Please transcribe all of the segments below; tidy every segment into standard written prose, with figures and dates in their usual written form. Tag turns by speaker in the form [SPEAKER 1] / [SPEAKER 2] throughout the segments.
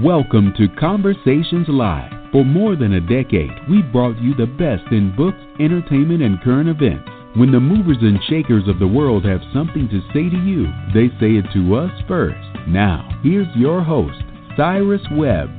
[SPEAKER 1] Welcome to Conversations Live. For more than a decade, we've brought you the best in books, entertainment, and current events. When the movers and shakers of the world have something to say to you, they say it to us first. Now, here's your host, Cyrus Webb.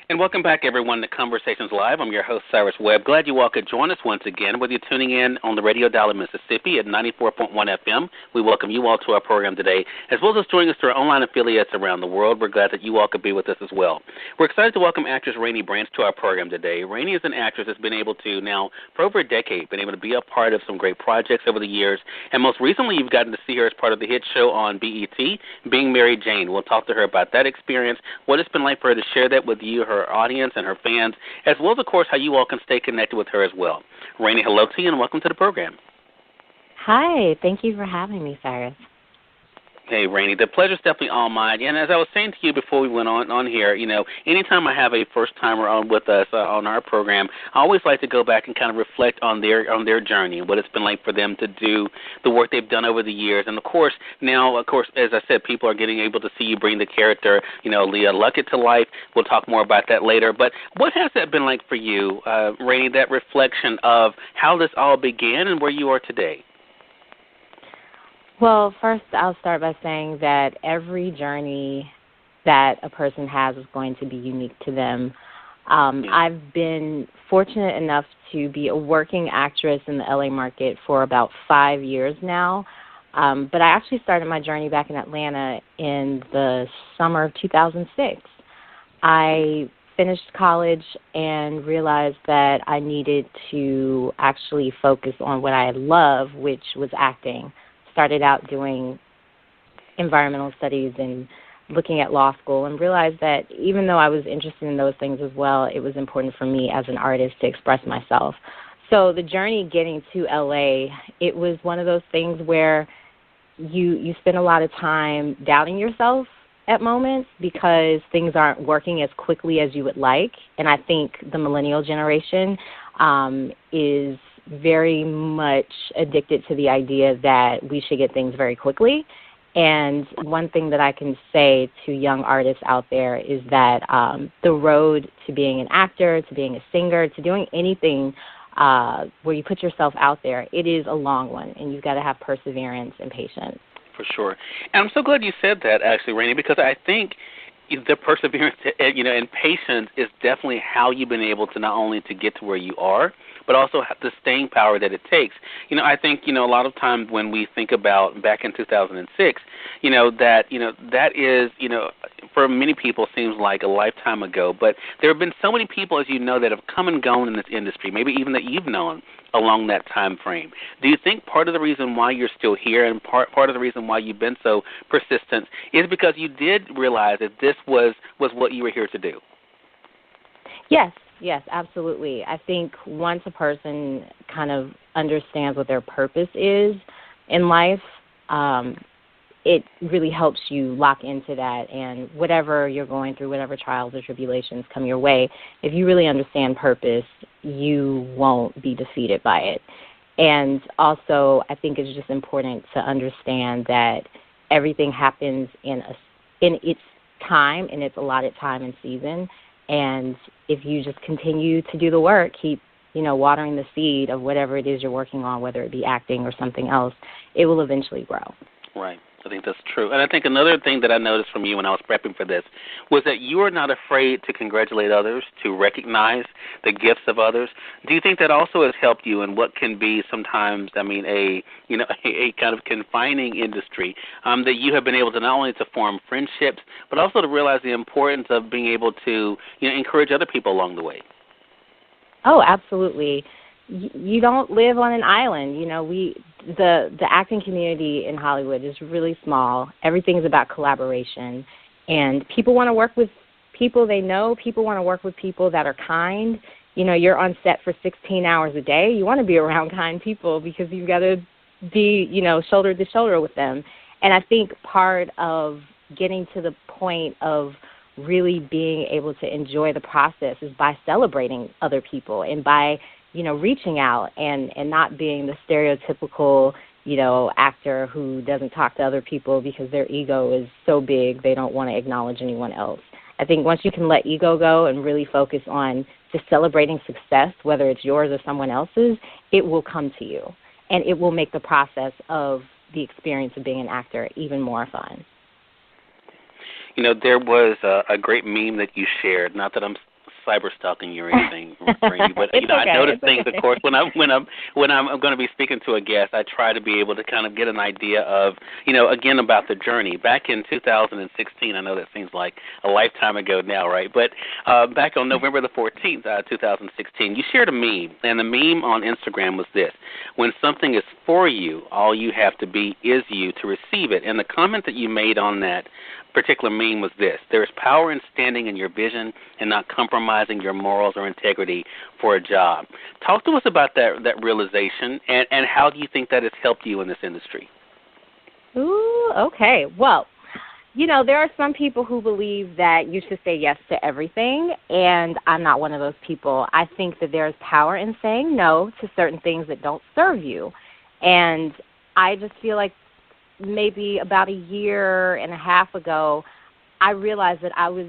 [SPEAKER 2] And welcome back, everyone, to Conversations Live. I'm your host, Cyrus Webb. Glad you all could join us once again, whether you're tuning in on the radio dial in Mississippi at 94.1 FM. We welcome you all to our program today, as well as joining us through our online affiliates around the world. We're glad that you all could be with us as well. We're excited to welcome actress Raney Branch to our program today. Raney is an actress that's been able to now, for over a decade, been able to be a part of some great projects over the years. And most recently, you've gotten to see her as part of the hit show on BET, Being Mary Jane. We'll talk to her about that experience, what it's been like for her to share that with you, her audience, and her fans, as well as, of course, how you all can stay connected with her as well. Raney, hello to you, and welcome to the program.
[SPEAKER 3] Hi. Thank you for having me, Cyrus.
[SPEAKER 2] Hey, Raney, the pleasure's definitely all mine. And as I was saying to you before we went on here, you know, anytime I have a first-timer on with us on our program, I always like to go back and kind of reflect on their journey and what it's been like for them to do the work they've done over the years. And, of course, now, of course, as I said, people are getting able to see you bring the character, you know, Leah Luckett to life. We'll talk more about that later. But what has that been like for you, Raney, that reflection of how this all began and where you are today?
[SPEAKER 3] Well, first, I'll start by saying that every journey that a person has is going to be unique to them. I've been fortunate enough to be a working actress in the LA market for about 5 years now, but I actually started my journey back in Atlanta in the summer of 2006. I finished college and realized that I needed to actually focus on what I love, which was acting. Started out doing environmental studies and looking at law school, and realized that even though I was interested in those things as well, it was important for me as an artist to express myself. So the journey getting to LA, it was one of those things where you spend a lot of time doubting yourself at moments because things aren't working as quickly as you would like. And I think the millennial generation is very much addicted to the idea that we should get things very quickly. And one thing that I can say to young artists out there is that the road to being an actor, to being a singer, to doing anything where you put yourself out there, it is a long one, and you've got to have perseverance and patience.
[SPEAKER 2] For sure. And I'm so glad you said that, actually, Raney, because I think the perseverance, you know, and patience is definitely how you've been able to not only to get to where you are, but also the staying power that it takes. You know, I think, you know, a lot of times when we think about back in 2006, that is, for many people seems like a lifetime ago. But there have been so many people, as you know, that have come and gone in this industry, maybe even that you've known along that time frame. Do you think part of the reason why you're still here and part of the reason why you've been so persistent is because you did realize that this was what you were here to do?
[SPEAKER 3] Yes, absolutely. I think once a person kind of understands what their purpose is in life, it really helps you lock into that. And whatever you're going through, whatever trials or tribulations come your way, if you really understand purpose, you won't be defeated by it. And also, I think it's just important to understand that everything happens in its time, in its allotted time and season. And if you just continue to do the work, keep, watering the seed of whatever it is you're working on, whether it be acting or something else, it will eventually grow.
[SPEAKER 2] Right. I think that's true. And I think another thing that I noticed from you when I was prepping for this was that you are not afraid to congratulate others, to recognize the gifts of others. Do you think that also has helped you in what can be sometimes, a kind of confining industry, that you have been able to not only to form friendships, but also to realize the importance of being able to, encourage other people along the way?
[SPEAKER 3] Oh, absolutely. You don't live on an island. The acting community in Hollywood is really small. Everything is about collaboration, and people want to work with people they know. People want to work with people that are kind. You're on set for 16 hours a day. You want to be around kind people because you've got to be, shoulder to shoulder with them. And I think part of getting to the point of really being able to enjoy the process is by celebrating other people and by reaching out and not being the stereotypical, actor who doesn't talk to other people because their ego is so big they don't want to acknowledge anyone else. I think once you can let ego go and really focus on just celebrating success, whether it's yours or someone else's, it will come to you. And it will make the process of the experience of being an actor even more fun.
[SPEAKER 2] You know, there was a great meme that you shared, not that I'm cyber stalking you or anything, Raney, but you know,
[SPEAKER 3] okay.
[SPEAKER 2] I notice things, of course, when I'm going to be speaking to a guest, I try to be able to kind of get an idea of, you know, again about the journey. Back in 2016, I know that seems like a lifetime ago now, right? But back on November the 14th, 2016, you shared a meme, and the meme on Instagram was this: when something is for you, all you have to be is you to receive it. And the comment that you made on that particular meme was this: there is power in standing in your vision and not compromising your morals or integrity for a job. Talk to us about that realization, and how do you think that has helped you in this industry?
[SPEAKER 3] Ooh, okay. Well, you know, there are some people who believe that you should say yes to everything, and I'm not one of those people. I think that there's power in saying no to certain things that don't serve you. And I just feel like maybe about a year and a half ago, I realized that I was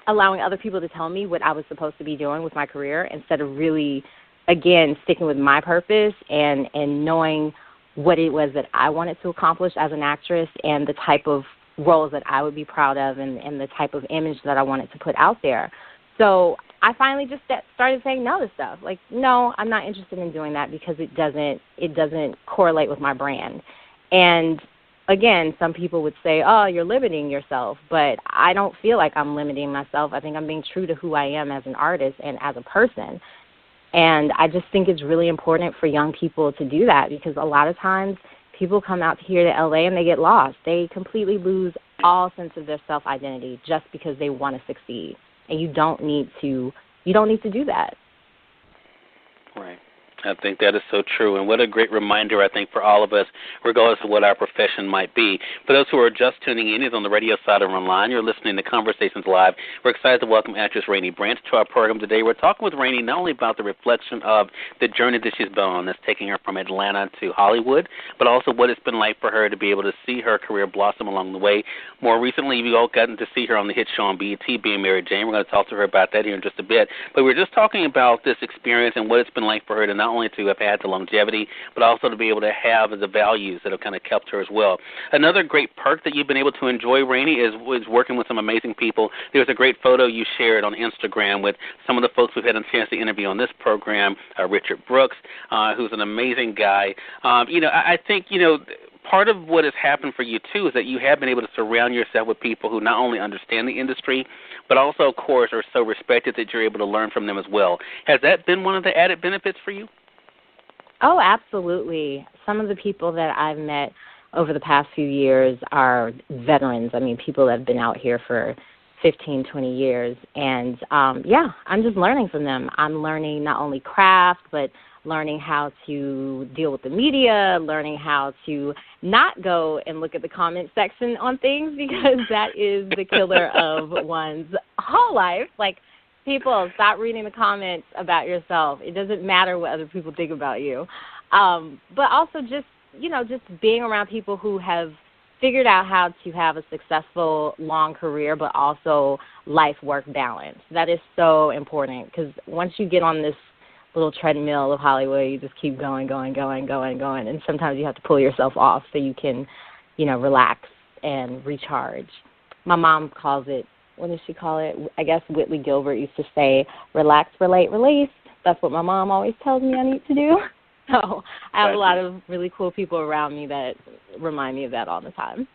[SPEAKER 3] allowing other people to tell me what I was supposed to be doing with my career instead of really, again, sticking with my purpose and knowing what it was that I wanted to accomplish as an actress and the type of roles that I would be proud of and the type of image that I wanted to put out there. So I finally just started saying no to stuff. Like, no, I'm not interested in doing that because it doesn't correlate with my brand. And again, some people would say, oh, you're limiting yourself, but I don't feel like I'm limiting myself. I think I'm being true to who I am as an artist and as a person. And I just think it's really important for young people to do that because a lot of times people come out here to L.A. and they get lost. They completely lose all sense of their self-identity just because they want to succeed. And you don't need to do that.
[SPEAKER 2] Right. I think that is so true, and what a great reminder, I think, for all of us, regardless of what our profession might be. For those who are just tuning in, either on the radio side or online, you're listening to Conversations Live. We're excited to welcome actress Raney Branch to our program today. We're talking with Raney not only about the reflection of the journey that she's been on that's taking her from Atlanta to Hollywood, but also what it's been like for her to be able to see her career blossom along the way. More recently, we've all gotten to see her on the hit show on BET, Being Mary Jane. We're going to talk to her about that here in just a bit. But we're just talking about this experience and what it's been like for her to not only to have had the longevity, but also to be able to have the values that have kind of kept her as well. Another great perk that you've been able to enjoy, Raney, is working with some amazing people. There's a great photo you shared on Instagram with some of the folks we've had a chance to interview on this program, Richard Brooks, who's an amazing guy. I think, part of what has happened for you, too, is that you have been able to surround yourself with people who not only understand the industry, but also, of course, are so respected that you're able to learn from them as well. Has that been one of the added benefits for you?
[SPEAKER 3] Oh, absolutely. Some of the people that I've met over the past few years are veterans. I mean, people that have been out here for 15, 20 years. And, I'm just learning from them. I'm learning not only craft, but learning how to deal with the media, learning how to not go and look at the comment section on things because that is the killer of one's whole life. Like, people, stop reading the comments about yourself. It doesn't matter what other people think about you. But also just being around people who have figured out how to have a successful, long career, but also life-work balance. That is so important because once you get on this little treadmill of Hollywood, you just keep going, and sometimes you have to pull yourself off so you can, relax and recharge. My mom calls it, what does she call it? I guess Whitley Gilbert used to say, relax, relate, release. That's what my mom always tells me I need to do. So I have a lot of really cool people around me that remind me of that all the time.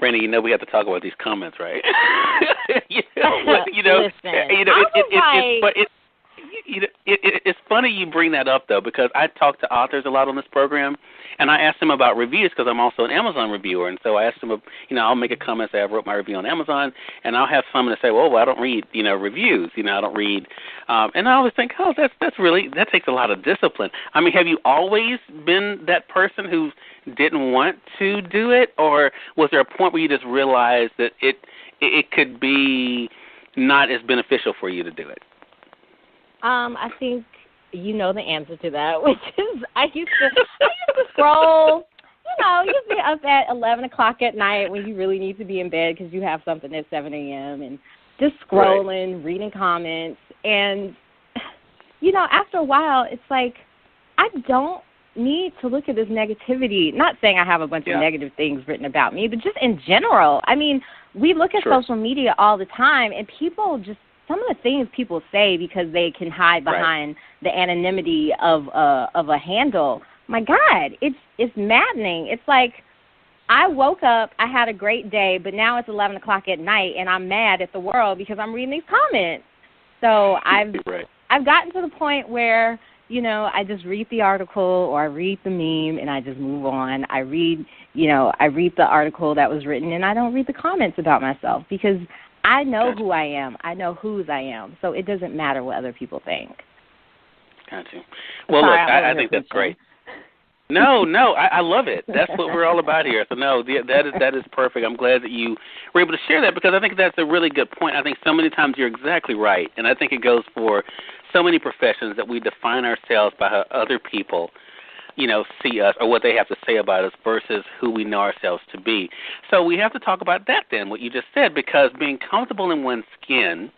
[SPEAKER 2] Raney, we have to talk about these comments, right? It's funny you bring that up, though, because I talk to authors a lot on this program, and I ask them about reviews because I'm also an Amazon reviewer. And so I ask them, I'll make a comment, say I wrote my review on Amazon, and I'll have someone to say, well, I don't read, reviews. I don't read. And I always think, that takes a lot of discipline. I mean, have you always been that person who didn't want to do it, or was there a point where you just realized that it could be not as beneficial for you to do it?
[SPEAKER 3] I think you know the answer to that, which is I used to scroll. you be up at 11 o'clock at night when you really need to be in bed because you have something at 7 a.m. and just scrolling, reading comments. And, after a while, it's like, I don't need to look at this negativity. Not saying I have a bunch of negative things written about me, but just in general. I mean, we look at social media all the time, and people just, some of the things people say because they can hide behind the anonymity of a handle. My God, it's maddening. It's like I woke up, I had a great day, but now it's 11 o'clock at night, and I'm mad at the world because I'm reading these comments. So I've gotten to the point where, I just read the article or I read the meme and I just move on. I read the article that was written and I don't read the comments about myself because I know who I am. I know whose I am. So it doesn't matter what other people think.
[SPEAKER 2] Gotcha. Well, look, I think that's great. No, I love it. That's what we're all about here. So, no, that is perfect. I'm glad that you were able to share that because I think that's a really good point. I think so many times you're exactly right, and I think it goes for so many professions that we define ourselves by how other people, see us or what they have to say about us versus who we know ourselves to be. So we have to talk about that then, what you just said, because being comfortable in one's skin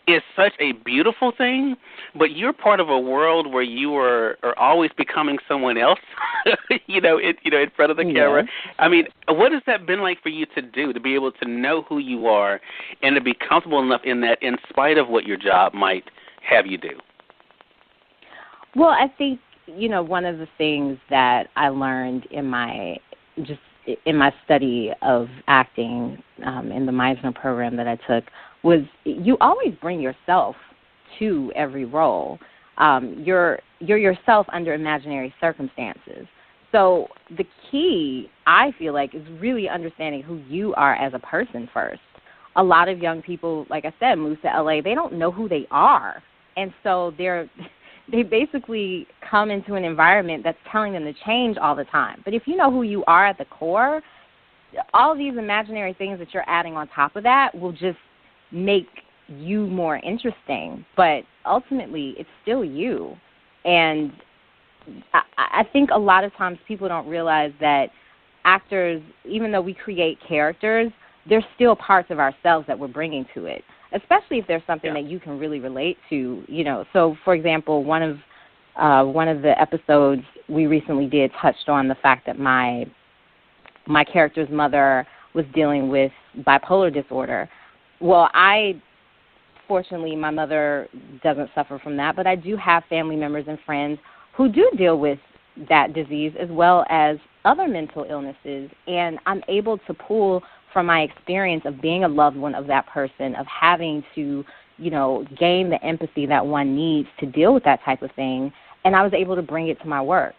[SPEAKER 2] is such a beautiful thing, but you're part of a world where you are always becoming someone else, in front of the camera. I mean, what has that been like for you to do, to be able to know who you are and to be comfortable enough in that in spite of what your job might have you do?
[SPEAKER 3] Well, I think, one of the things that I learned in my study of acting in the Meisner program that I took was you always bring yourself to every role. You're yourself under imaginary circumstances. So the key, I feel like, is really understanding who you are as a person first. A lot of young people, like I said, move to LA. They don't know who they are. And so they basically come into an environment that's telling them to change all the time. But if you know who you are at the core, all these imaginary things that you're adding on top of that will just make you more interesting. But ultimately, it's still you. And I think a lot of times people don't realize that actors, even though we create characters, there's still parts of ourselves that we're bringing to it, especially if there's something that you can really relate to, So, for example, one of the episodes we recently did touched on the fact that my character's mother was dealing with bipolar disorder. Well, fortunately, my mother doesn't suffer from that, but I do have family members and friends who do deal with that disease as well as other mental illnesses, and I'm able to pull from my experience of being a loved one of that person, of having to, gain the empathy that one needs to deal with that type of thing, and I was able to bring it to my work.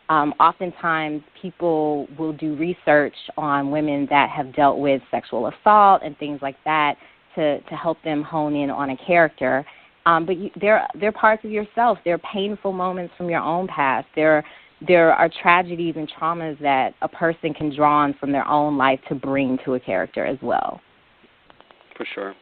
[SPEAKER 3] Oftentimes, people will do research on women that have dealt with sexual assault and things like that to help them hone in on a character. But they're parts of yourself. They're painful moments from your own past. There are tragedies and traumas that a person can draw on from their own life to bring to a character as well. For
[SPEAKER 2] sure.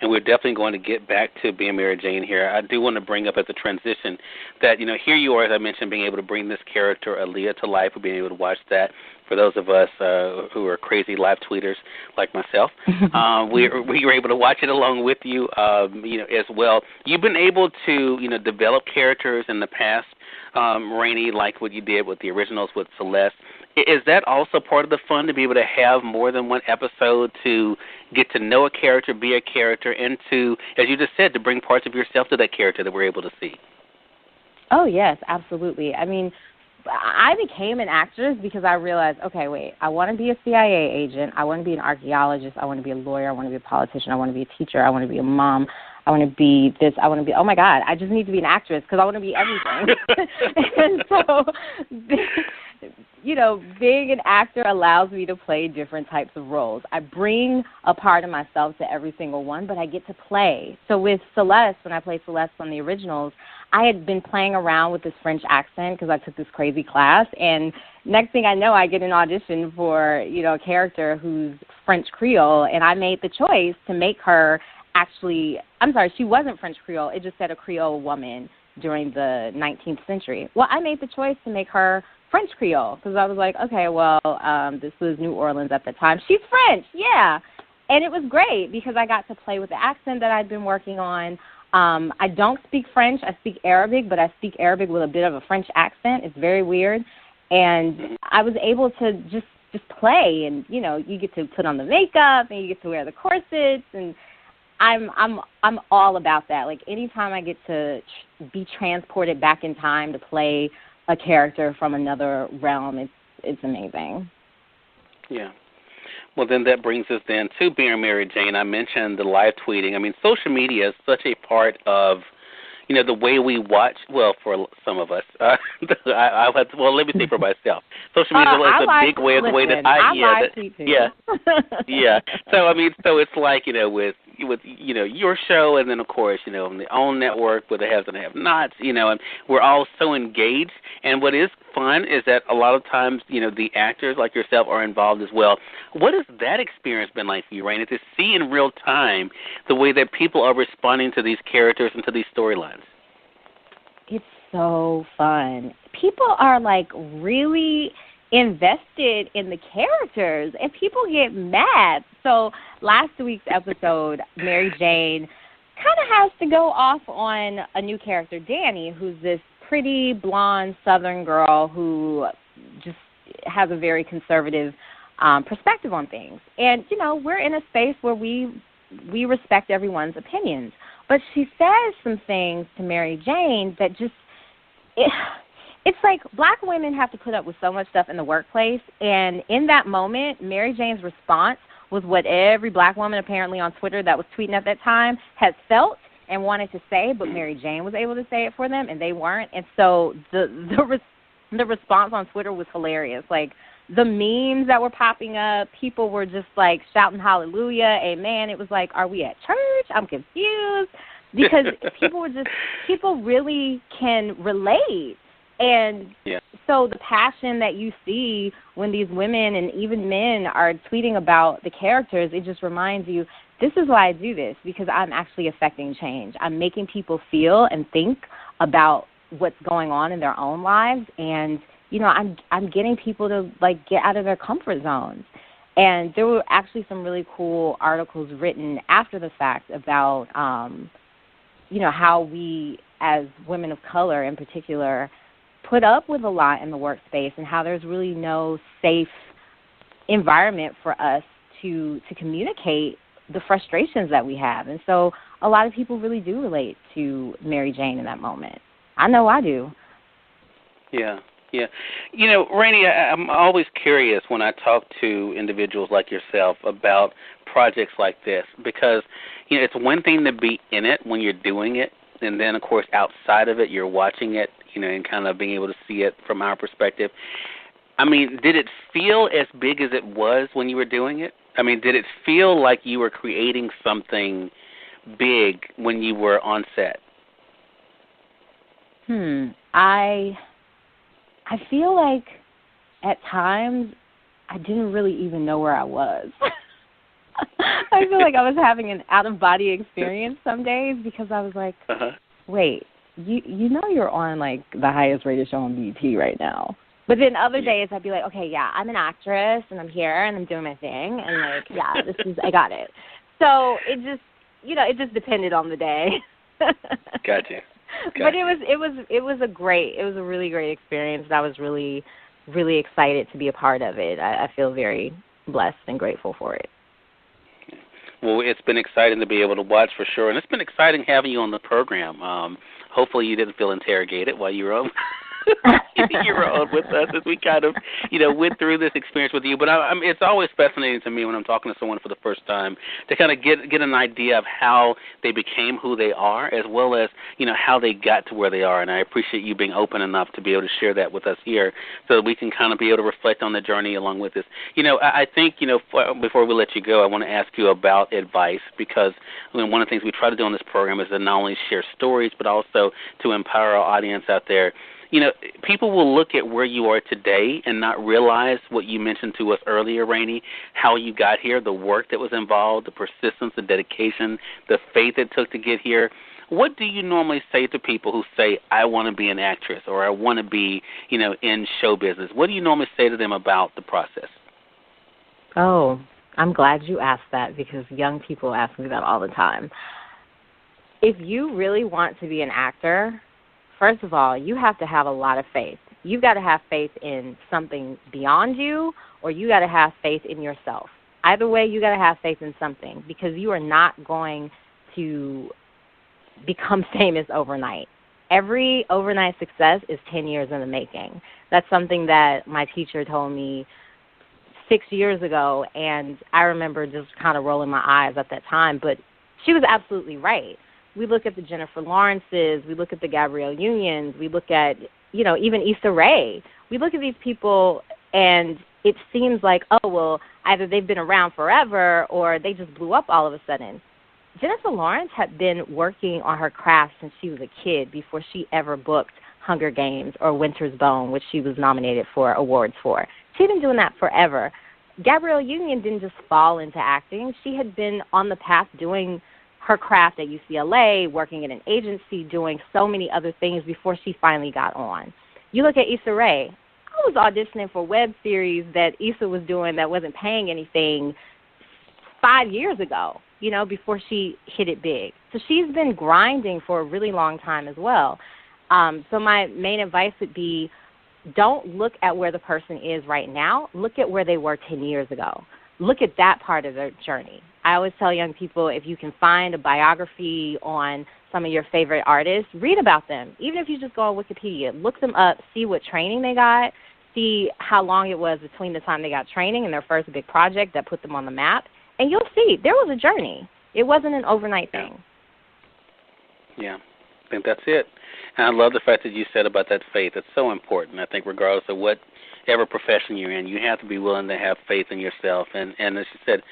[SPEAKER 2] And we're definitely going to get back to being Mary Jane here. I do want to bring up at the transition that, here you are, as I mentioned, being able to bring this character, Aaliyah, to life. We're being able to watch that. For those of us who are crazy live tweeters like myself, we were able to watch it along with you, as well. You've been able to, develop characters in the past, Raney, like what you did with the originals with Celeste. Is that also part of the fun, to be able to have more than one episode to get to know a character, be a character, and to, as you just said, to bring parts of yourself to that character that we're able to see?
[SPEAKER 3] Oh, yes, absolutely. I mean, I became an actress because I realized, okay, wait, I want to be a CIA agent. I want to be an archaeologist. I want to be a lawyer. I want to be a politician. I want to be a teacher. I want to be a mom. I want to be this. I want to be, oh, my God, I just need to be an actress because I want to be everything. And so, being an actor allows me to play different types of roles. I bring a part of myself to every single one, but I get to play. So with Celeste, when I played Celeste on the originals, I had been playing around with this French accent because I took this crazy class, and next thing I know, I get an audition for, a character who's French Creole, and I made the choice to make her she wasn't French Creole. It just said a Creole woman during the 19th century. Well, I made the choice to make her French Creole, because I was like, okay, well, this was New Orleans at the time. She's French, yeah. And it was great because I got to play with the accent that I'd been working on. I don't speak French. I speak Arabic, but I speak Arabic with a bit of a French accent. It's very weird. And I was able to just play, and, you know, you get to put on the makeup and you get to wear the corsets, and I'm all about that. Like, anytime I get to be transported back in time to play a character from another realm, it's amazing.
[SPEAKER 2] Yeah. Well, then that brings us then to being Mary Jane. I mentioned the live tweeting. I mean, social media is such a part of, you know, the way we watch. Well, for some of us, let me say for myself. Social media is a big way of the way that I tweet too. Yeah. So I mean, so it's like, you know, with you know, your show, and then of course, you know, on the OWN network with the haves and have-nots, you know, and we're all so engaged. And what is fun is that a lot of times, you know, the actors like yourself are involved as well. What has that experience been like for you, Raney, to see in real time the way that people are responding to these characters and to these storylines?
[SPEAKER 3] It's so fun. People are like really invested in the characters, and people get mad. So last week's episode, Mary Jane kind of has to go off on a new character, Danny, who's this pretty blonde Southern girl who just has a very conservative perspective on things. And, you know, we're in a space where we respect everyone's opinions. But she says some things to Mary Jane that just, it's like black women have to put up with so much stuff in the workplace. And in that moment, Mary Jane's response was what every black woman apparently on Twitter that was tweeting at that time had felt and wanted to say, but Mary Jane was able to say it for them, and they weren't. And so the response on Twitter was hilarious. Like, the memes that were popping up, people were just, like, shouting hallelujah, amen. It was like, are we at church? I'm confused. Because people really can relate. And so the passion that you see when these women and even men are tweeting about the characters, it just reminds you, this is why I do this, because I'm actually affecting change. I'm making people feel and think about what's going on in their own lives, and, you know, I'm getting people to, like, get out of their comfort zones. And there were actually some really cool articles written after the fact about, you know, how we as women of color in particular put up with a lot in the workspace, and how there's really no safe environment for us to communicate the frustrations that we have. And so a lot of people really do relate to Mary Jane in that moment. I know I do. Yeah. You know, Raney, I'm always curious when I talk to individuals like yourself about projects like this, because, you know, it's one thing to be in it when you're doing it, and then, of course, outside of it, you're watching it, you know, and kind of being able to see it from our perspective. I mean, did it feel as big as it was when you were doing it? I mean, did it feel like you were creating something big when you were on set? I feel like at times I didn't really even know where I was. I feel like I was having an out-of-body experience some days, because I was like, wait, you know you're on, like, the highest-rated show on BET right now. But then other days I'd be like, okay, yeah, I'm an actress, and I'm here, and I'm doing my thing, and, like, yeah, I got it. So it just, you know, it just depended on the day. Gotcha. But it was a really great experience, and I was really, really excited to be a part of it. I feel very blessed and grateful for it. Well, it's been exciting to be able to watch for sure, and it's been exciting having you on the program. Hopefully you didn't feel interrogated while you were on. You were on with us as we kind of, you know, went through this experience with you. But it's always fascinating to me when I'm talking to someone for the first time to kind of get an idea of how they became who they are, as well as, you know, how they got to where they are. And I appreciate you being open enough to be able to share that with us here, so that we can kind of be able to reflect on the journey along with us. You know, I think, you know, before we let you go, I want to ask you about advice, because, I mean, one of the things we try to do on this program is to not only share stories, but also to empower our audience out there.
[SPEAKER 2] people will look at where you are today and not realize what you mentioned to us earlier, Raney, how you got here, the work that was involved, the persistence, the dedication, the faith it took to get here. What do you normally say to people who say, I want to be an actress or I want to be, in show business? What do you normally say to them about the process?
[SPEAKER 3] Oh, I'm glad you asked that because young people ask me that all the time. If you really want to be an actor, first of all, you have to have a lot of faith. You've got to have faith in something beyond you, or you got to have faith in yourself. Either way, you got to have faith in something because you are not going to become famous overnight. Every overnight success is 10 years in the making. That's something that my teacher told me 6 years ago, and I remember just kind of rolling my eyes at that time, but she was absolutely right. We look at the Jennifer Lawrences, we look at the Gabrielle Unions, we look at, even Issa Rae. We look at these people, and it seems like, oh, well, either they've been around forever or they just blew up all of a sudden. Jennifer Lawrence had been working on her craft since she was a kid before she ever booked Hunger Games or Winter's Bone, which she was nominated for awards for. She'd been doing that forever. Gabrielle Union didn't just fall into acting. She had been on the path doing her craft at UCLA, working in an agency, doing so many other things before she finally got on. You look at Issa Rae. I was auditioning for web series that Issa was doing that wasn't paying anything 5 years ago, before she hit it big. So she's been grinding for a really long time as well. So my main advice would be don't look at where the person is right now. Look at where they were 10 years ago. Look at that part of their journey. I always tell young people, if you can find a biography on some of your favorite artists, read about them. Even if you just go on Wikipedia, look them up, see what training they got, see how long it was between the time they got training and their first big project that put them on the map, and you'll see there was a journey. It wasn't an overnight thing.
[SPEAKER 2] Yeah, I think that's it. And I love the fact that you said about that faith. It's so important. I think regardless of whatever profession you're in, you have to be willing to have faith in yourself. And as you said,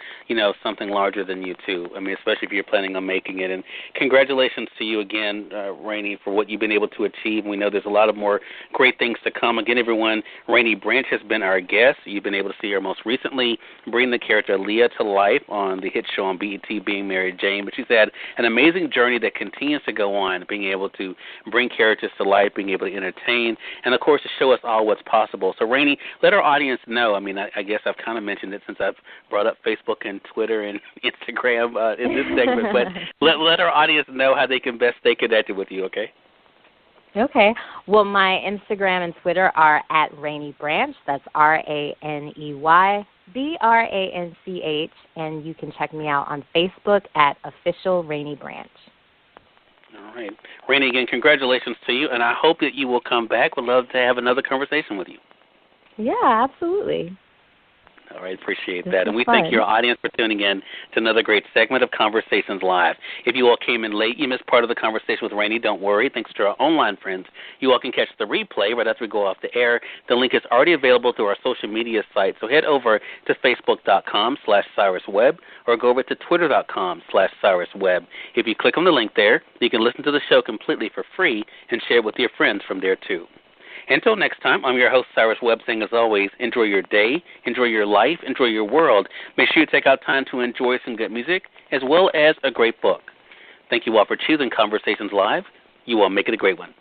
[SPEAKER 2] something larger than you too. I mean, especially if you're planning on making it. And congratulations to you again, Raney, for what you've been able to achieve. We know there's a lot of more great things to come. Again, everyone, Raney Branch has been our guest. You've been able to see her most recently bring the character Leah to life on the hit show on BET, Being Mary Jane. But she's had an amazing journey that continues to go on, being able to bring characters to life, being able to entertain, and, of course, to show us all what's possible. So, Raney, let our audience know. I mean, I guess I've kind of mentioned it since I've brought up Facebook and Twitter and Instagram in this segment, but let our audience know how they can best stay connected with you, okay?
[SPEAKER 3] Okay. Well, my Instagram and Twitter are at Raney Branch. That's RANEY BRANCH, and you can check me out on Facebook at Official Raney Branch.
[SPEAKER 2] All right. Raney, again, congratulations to you, and I hope that you will come back. We'd love to have another conversation with you.
[SPEAKER 3] Yeah, absolutely.
[SPEAKER 2] All right, appreciate that. And we thank your audience for tuning in to another great segment of Conversations Live. If you all came in late, you missed part of the conversation with Raney, don't worry. Thanks to our online friends, you all can catch the replay right after we go off the air. The link is already available through our social media site, so head over to Facebook.com/Cyrus Webb or go over to Twitter.com/Cyrus Webb. If you click on the link there, you can listen to the show completely for free and share it with your friends from there, too. Until next time, I'm your host, Cyrus Webb, saying, as always, enjoy your day, enjoy your life, enjoy your world. Make sure you take out time to enjoy some good music as well as a great book. Thank you all for choosing Conversations Live. You all make it a great one.